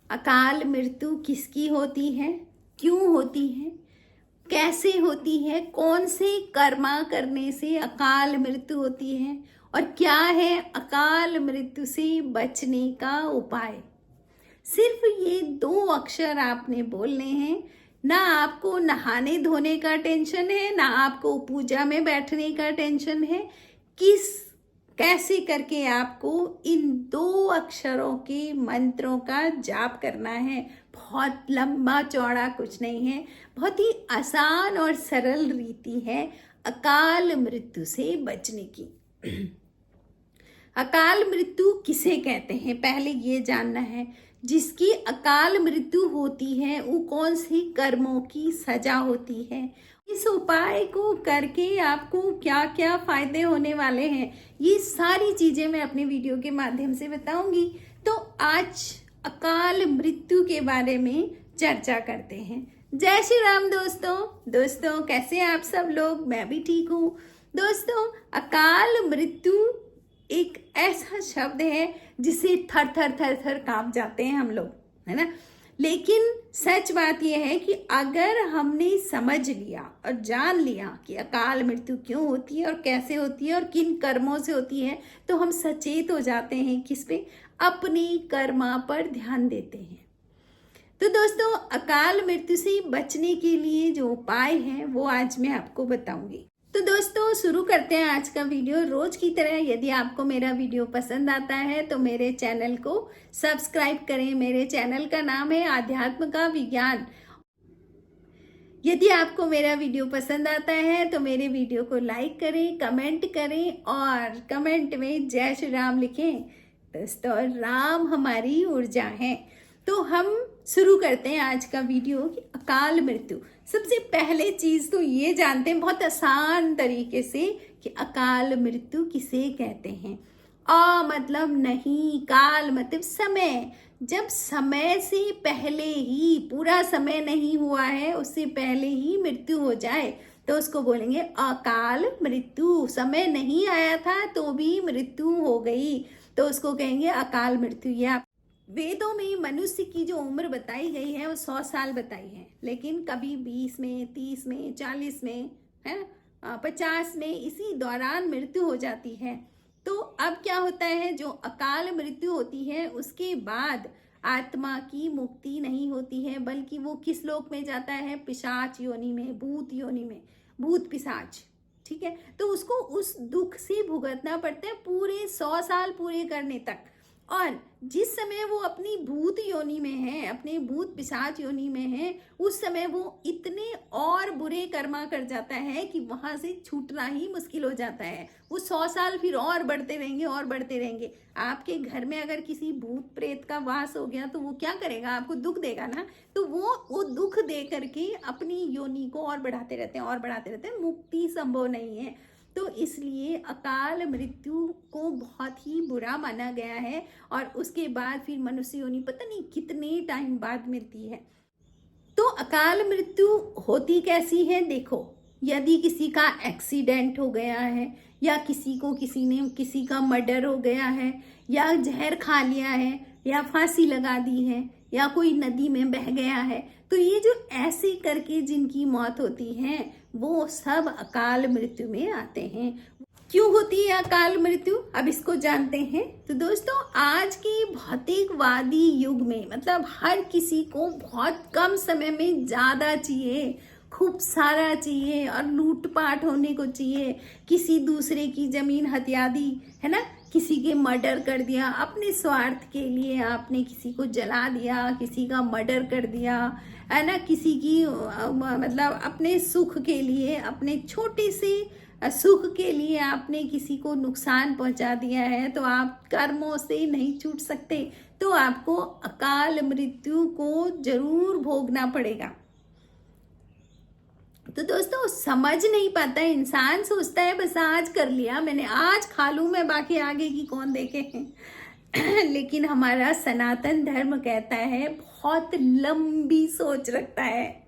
अकाल मृत्यु किसकी होती है, क्यों होती है, कैसे होती है, कौन से कर्मा करने से अकाल मृत्यु होती है और क्या है अकाल मृत्यु से बचने का उपाय। सिर्फ ये 2 अक्षर आपने बोलने हैं। ना आपको नहाने धोने का टेंशन है, ना आपको पूजा में बैठने का टेंशन है। कैसे करके आपको इन 2 अक्षरों के मंत्रों का जाप करना है। बहुत लंबा चौड़ा कुछ नहीं है, बहुत ही आसान और सरल रीति है अकाल मृत्यु से बचने की। अकाल मृत्यु किसे कहते हैं, पहले ये जानना है। जिसकी अकाल मृत्यु होती है वो कौन सी कर्मों की सजा होती है, इस उपाय को करके आपको क्या क्या फायदे होने वाले हैं, ये सारी चीजें मैं अपने वीडियो के माध्यम से बताऊंगी। तो आज अकाल मृत्यु के बारे में चर्चा करते हैं। जय श्री राम दोस्तों कैसे आप सब लोग। मैं भी ठीक हूँ दोस्तों। अकाल मृत्यु एक ऐसा शब्द है जिसे थर थर थर थर कांप जाते हैं हम लोग, है ना। लेकिन सच बात यह है कि अगर हमने समझ लिया और जान लिया कि अकाल मृत्यु क्यों होती है और कैसे होती है और किन कर्मों से होती है, तो हम सचेत हो जाते हैं किस पे, अपने कर्मा पर ध्यान देते हैं। तो दोस्तों अकाल मृत्यु से बचने के लिए जो उपाय हैं वो आज मैं आपको बताऊंगी। तो दोस्तों शुरू करते हैं आज का वीडियो। रोज की तरह यदि आपको मेरा वीडियो पसंद आता है तो मेरे चैनल को सब्सक्राइब करें। मेरे चैनल का नाम है आध्यात्म का विज्ञान। यदि आपको मेरा वीडियो पसंद आता है तो मेरे वीडियो को लाइक करें, कमेंट करें और कमेंट में जय श्री राम लिखें। दोस्तों राम हमारी ऊर्जा है। तो हम शुरू करते हैं आज का वीडियो कि अकाल मृत्यु। सबसे पहले चीज तो ये जानते हैं बहुत आसान तरीके से कि अकाल मृत्यु किसे कहते हैं। मतलब नहीं, काल मतलब समय। जब समय से पहले ही, पूरा समय नहीं हुआ है उससे पहले ही मृत्यु हो जाए तो उसको बोलेंगे अकाल मृत्यु। समय नहीं आया था तो भी मृत्यु हो गई तो उसको कहेंगे अकाल मृत्यु। या वेदों में मनुष्य की जो उम्र बताई गई है वो 100 साल बताई है, लेकिन कभी 20 में, 30 में, 40 में, है 50 में, इसी दौरान मृत्यु हो जाती है। तो अब क्या होता है, जो अकाल मृत्यु होती है उसके बाद आत्मा की मुक्ति नहीं होती है, बल्कि वो किस लोक में जाता है, पिशाच योनि में, भूत योनि में, भूत पिशाच। ठीक है, तो उसको उस दुख से भुगतना पड़ता है पूरे 100 साल पूरे करने तक। और जिस समय वो अपनी भूत योनि में है, अपने भूत पिशाच योनि में है, उस समय वो इतने और बुरे कर्मा कर जाता है कि वहां से छूटना ही मुश्किल हो जाता है। वो 100 साल फिर और बढ़ते रहेंगे और बढ़ते रहेंगे। आपके घर में अगर किसी भूत प्रेत का वास हो गया तो वो क्या करेगा, आपको दुख देगा ना। तो वो दुख दे करके अपनी योनि को और बढ़ाते रहते हैं और बढ़ाते रहते हैं। मुक्ति संभव नहीं है। तो इसलिए अकाल मृत्यु को बहुत ही बुरा माना गया है और उसके बाद फिर मनुष्य योनि पता नहीं कितने टाइम बाद मिलती है। तो अकाल मृत्यु होती कैसी है, देखो, यदि किसी का एक्सीडेंट हो गया है या किसी का मर्डर हो गया है या जहर खा लिया है या फांसी लगा दी है या कोई नदी में बह गया है, तो ये जो ऐसे करके जिनकी मौत होती है वो सब अकाल मृत्यु में आते हैं। क्यों होती है अकाल मृत्यु, अब इसको जानते हैं। तो दोस्तों आज के भौतिकवादी युग में मतलब हर किसी को बहुत कम समय में ज्यादा चाहिए, खूब सारा चाहिए और लूटपाट होने को चाहिए। किसी दूसरे की जमीन हथिया दी, है ना, किसी के मर्डर कर दिया अपने स्वार्थ के लिए, आपने किसी को जला दिया, किसी का मर्डर कर दिया, है ना, किसी की मतलब अपने सुख के लिए, अपने छोटे से सुख के लिए आपने किसी को नुकसान पहुंचा दिया है, तो आप कर्मों से नहीं छूट सकते। तो आपको अकाल मृत्यु को जरूर भोगना पड़ेगा। तो दोस्तों समझ नहीं पाता है इंसान, सोचता है बस आज कर लिया मैंने, आज खा लूं मैं, बाकी आगे की कौन देखे लेकिन हमारा सनातन धर्म कहता है, बहुत लंबी सोच रखता है।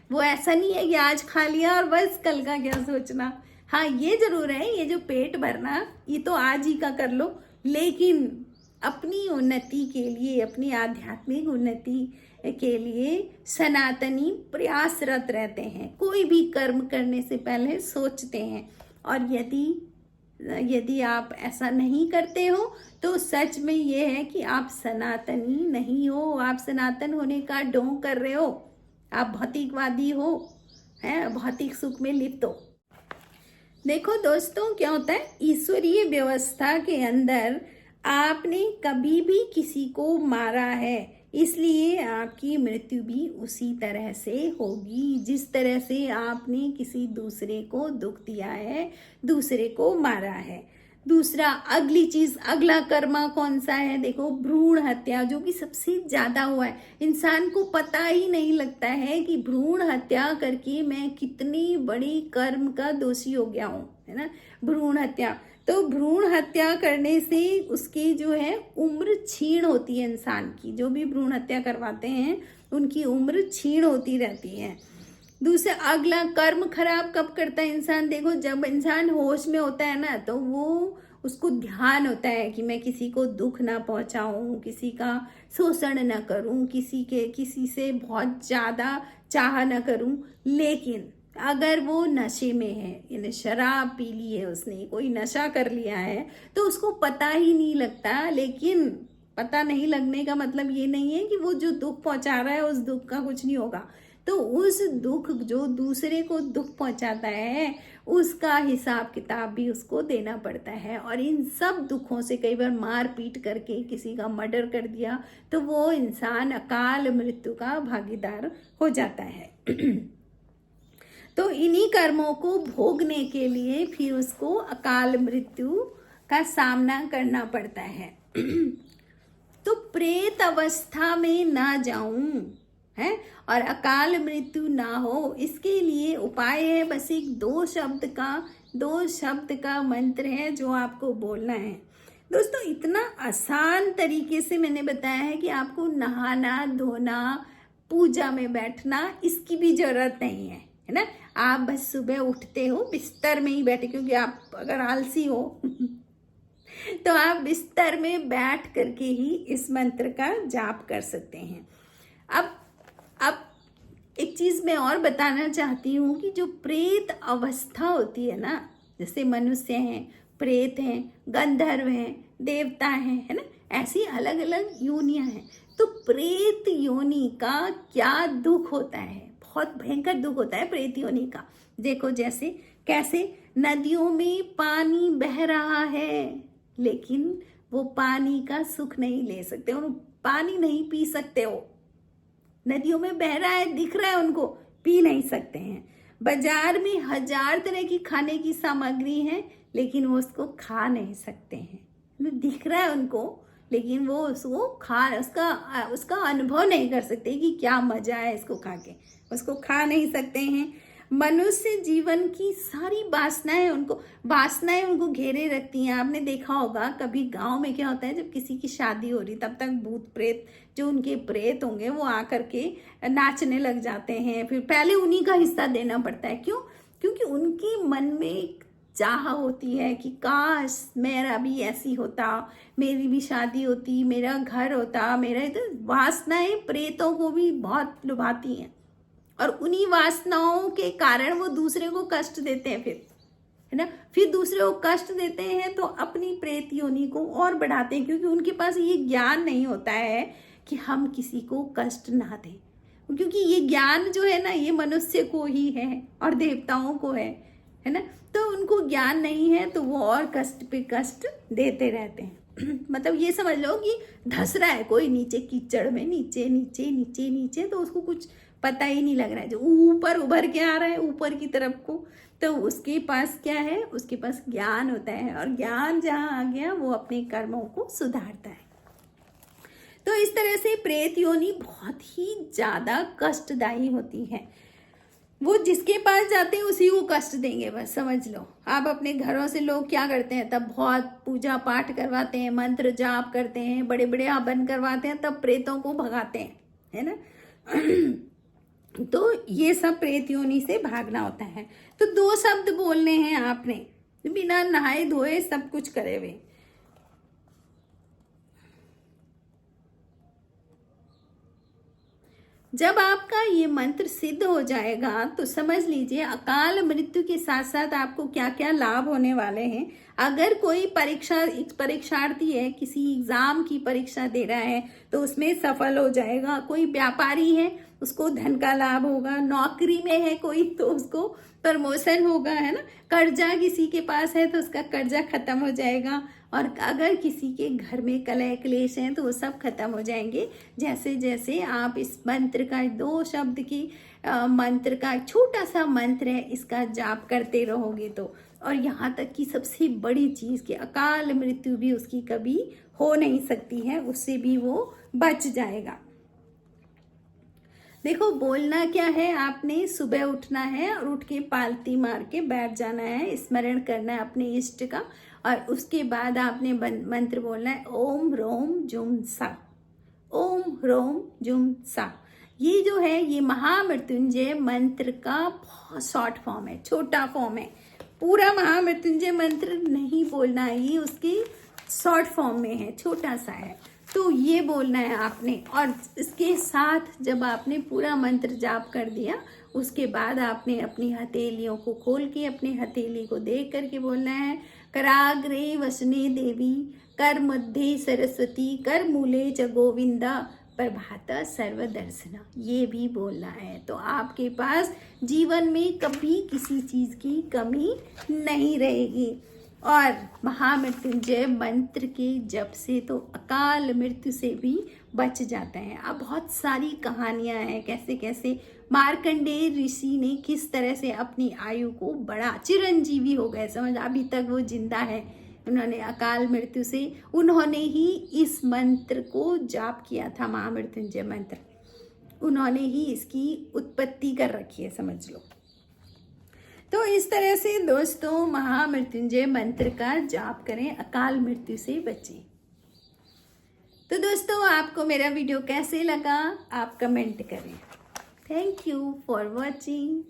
वो ऐसा नहीं है कि आज खा लिया और बस कल का क्या सोचना। हाँ ये जरूर है, ये जो पेट भरना ये तो आज ही का कर लो, लेकिन अपनी उन्नति के लिए, अपनी आध्यात्मिक उन्नति के लिए सनातनी प्रयासरत रहते हैं। कोई भी कर्म करने से पहले सोचते हैं, और यदि आप ऐसा नहीं करते हो तो सच में ये है कि आप सनातनी नहीं हो। आप सनातन होने का ढोंग कर रहे हो, आप भौतिकवादी हो, हैं, भौतिक सुख में लिप्त हो। देखो दोस्तों, क्या होता है, ईश्वरीय व्यवस्था के अंदर आपने कभी भी किसी को मारा है, इसलिए आपकी मृत्यु भी उसी तरह से होगी जिस तरह से आपने किसी दूसरे को दुख दिया है, दूसरे को मारा है। दूसरा, अगली चीज, अगला कर्म कौन सा है, देखो, भ्रूण हत्या, जो कि सबसे ज्यादा हुआ है। इंसान को पता ही नहीं लगता है कि भ्रूण हत्या करके मैं कितनी बड़ी कर्म का दोषी हो गया हूँ, है ना। भ्रूण हत्या, तो भ्रूण हत्या करने से उसकी जो है उम्र क्षीण होती है इंसान की। जो भी भ्रूण हत्या करवाते हैं उनकी उम्र क्षीण होती रहती है। दूसरा, अगला कर्म खराब कब करता है इंसान, देखो, जब इंसान होश में होता है ना, तो वो उसको ध्यान होता है कि मैं किसी को दुख ना पहुंचाऊं, किसी का शोषण ना करूं, किसी से बहुत ज्यादा चाह ना करूं। लेकिन अगर वो नशे में है, यानी शराब पी ली है, उसने कोई नशा कर लिया है, तो उसको पता ही नहीं लगता। लेकिन पता नहीं लगने का मतलब ये नहीं है कि वो जो दुख पहुंचा रहा है उस दुख का कुछ नहीं होगा। तो उस दुख, जो दूसरे को दुख पहुंचाता है, उसका हिसाब किताब भी उसको देना पड़ता है। और इन सब दुखों से कई बार मार पीट करके किसी का मर्डर कर दिया तो वो इंसान अकाल मृत्यु का भागीदार हो जाता है। तो इन्हीं कर्मों को भोगने के लिए फिर उसको अकाल मृत्यु का सामना करना पड़ता है। तो प्रेत अवस्था में ना जाऊं, है, और अकाल मृत्यु ना हो, इसके लिए उपाय है बस एक दो शब्द का मंत्र है जो आपको बोलना है। दोस्तों, इतना आसान तरीके से मैंने बताया है कि आपको नहाना धोना, पूजा में बैठना, इसकी भी जरूरत नहीं है ना। आप बस सुबह उठते हो, बिस्तर में ही बैठे, क्योंकि आप अगर आलसी हो तो आप बिस्तर में बैठ करके ही इस मंत्र का जाप कर सकते हैं। अब एक चीज मैं और बताना चाहती हूँ कि जो प्रेत अवस्था होती है ना, जैसे मनुष्य हैं, प्रेत हैं, गंधर्व हैं, देवता हैं, है ना, ऐसी अलग अलग योनियां हैं। तो प्रेत योनि का क्या दुख होता है, बहुत भयंकर दुख होता है प्रेत योनि का। देखो, जैसे कैसे नदियों में पानी बह रहा है, लेकिन वो पानी का सुख नहीं ले सकते, और पानी नहीं पी सकते हो। नदियों में बह रहा है, दिख रहा है उनको, पी नहीं सकते हैं। बाजार में 1000 तरह की खाने की सामग्री है, लेकिन वो उसको खा नहीं सकते हैं। दिख रहा है उनको, लेकिन वो उसका अनुभव नहीं कर सकते कि क्या मजा है इसको खा के, उसको खा नहीं सकते हैं। मनुष्य जीवन की सारी वासनाएं उनको घेरे रखती हैं। आपने देखा होगा कभी गांव में क्या होता है, जब किसी की शादी हो रही, तब तक भूत प्रेत, जो उनके प्रेत होंगे, वो आकर के नाचने लग जाते हैं। फिर पहले उन्हीं का हिस्सा देना पड़ता है। क्यों? क्योंकि उनके मन में एक चाह होती है कि काश मेरा भी ऐसी होता, मेरी भी शादी होती, मेरा घर होता, मेरा। तो वासनाएं प्रेतों को भी बहुत लुभाती हैं, और उन्हीं वासनाओं के कारण वो दूसरे को कष्ट देते हैं, फिर, है ना, फिर दूसरे को कष्ट देते हैं तो अपनी प्रेत योनि को और बढ़ाते हैं, क्योंकि उनके पास ये ज्ञान नहीं होता है कि हम किसी को कष्ट ना दें। क्योंकि ये ज्ञान जो है ना, ये मनुष्य को ही है और देवताओं को है ना। तो उनको ज्ञान नहीं है, तो वो और कष्ट पे कष्ट देते रहते हैं। मतलब ये समझ लो कि धस रहा है कोई नीचे कीचड़ में, नीचे नीचे नीचे नीचे, तो उसको कुछ पता ही नहीं लग रहा है। जो ऊपर उभर के आ रहा है ऊपर की तरफ को, तो उसके पास क्या है, उसके पास ज्ञान होता है, और ज्ञान जहाँ आ गया वो अपने कर्मों को सुधारता है। तो इस तरह से प्रेत योनि बहुत ही ज्यादा कष्टदायी होती है। वो जिसके पास जाते हैं उसी को कष्ट देंगे, बस समझ लो। आप अपने घरों से लोग क्या करते हैं, तब बहुत पूजा पाठ करवाते हैं, मंत्र जाप करते हैं, बड़े बड़े हवन करवाते हैं, तब प्रेतों को भगाते हैं, है ना। तो ये सब प्रेत योनि से भागना होता है। तो 2 शब्द बोलने हैं आपने, बिना नहाए धोए सब कुछ करे हुए। जब आपका ये मंत्र सिद्ध हो जाएगा तो समझ लीजिए अकाल मृत्यु के साथ साथ आपको क्या क्या लाभ होने वाले हैं। अगर कोई परीक्षार्थी है, किसी एग्जाम की परीक्षा दे रहा है तो उसमें सफल हो जाएगा। कोई व्यापारी है उसको धन का लाभ होगा। नौकरी में है कोई तो उसको प्रमोशन होगा, है ना। कर्जा किसी के पास है तो उसका कर्जा खत्म हो जाएगा। और अगर किसी के घर में कलह क्लेश है तो वो सब खत्म हो जाएंगे। जैसे जैसे आप इस मंत्र का 2 शब्द की मंत्र का छोटा सा मंत्र है, इसका जाप करते रहोगे तो। और यहाँ तक कि सबसे बड़ी चीज़ कि अकाल मृत्यु भी उसकी कभी हो नहीं सकती है, उससे भी वो बच जाएगा। देखो बोलना क्या है, आपने सुबह उठना है और उठ के पालती मार के बैठ जाना है, स्मरण करना है अपने इष्ट का। और उसके बाद आपने मंत्र बोलना है ओम ह्रोम जुम सा, ओम ह्रोम जुम सा। ये जो है ये महामृत्युंजय मंत्र का बहुत शॉर्ट फॉर्म है, छोटा फॉर्म है। पूरा महामृत्युंजय मंत्र नहीं बोलना है, ये उसके शॉर्ट फॉर्म में है, छोटा सा है। तो ये बोलना है आपने। और इसके साथ जब आपने पूरा मंत्र जाप कर दिया उसके बाद आपने अपनी हथेलियों को खोल के अपनी हथेली को देख करके बोलना है कराग्रे वसने देवी, कर मध्य सरस्वती, कर मूले च गोविंदा, प्रभाता सर्वदर्शना। ये भी बोलना है। तो आपके पास जीवन में कभी किसी चीज की कमी नहीं रहेगी। और महामृत्युंजय मंत्र के जप से तो अकाल मृत्यु से भी बच जाते हैं। अब बहुत सारी कहानियां हैं कैसे कैसे मार्कंडेय ऋषि ने किस तरह से अपनी आयु को बढ़ा, चिरंजीवी हो गए, समझ, अभी तक वो जिंदा है। उन्होंने अकाल मृत्यु से, उन्होंने ही इस मंत्र को जाप किया था, महामृत्युंजय मंत्र, उन्होंने ही इसकी उत्पत्ति कर रखी है, समझ लो। तो इस तरह से दोस्तों महामृत्युंजय मंत्र का जाप करें, अकाल मृत्यु से बचें। तो दोस्तों आपको मेरा वीडियो कैसे लगा आप कमेंट करें। Thank you for watching.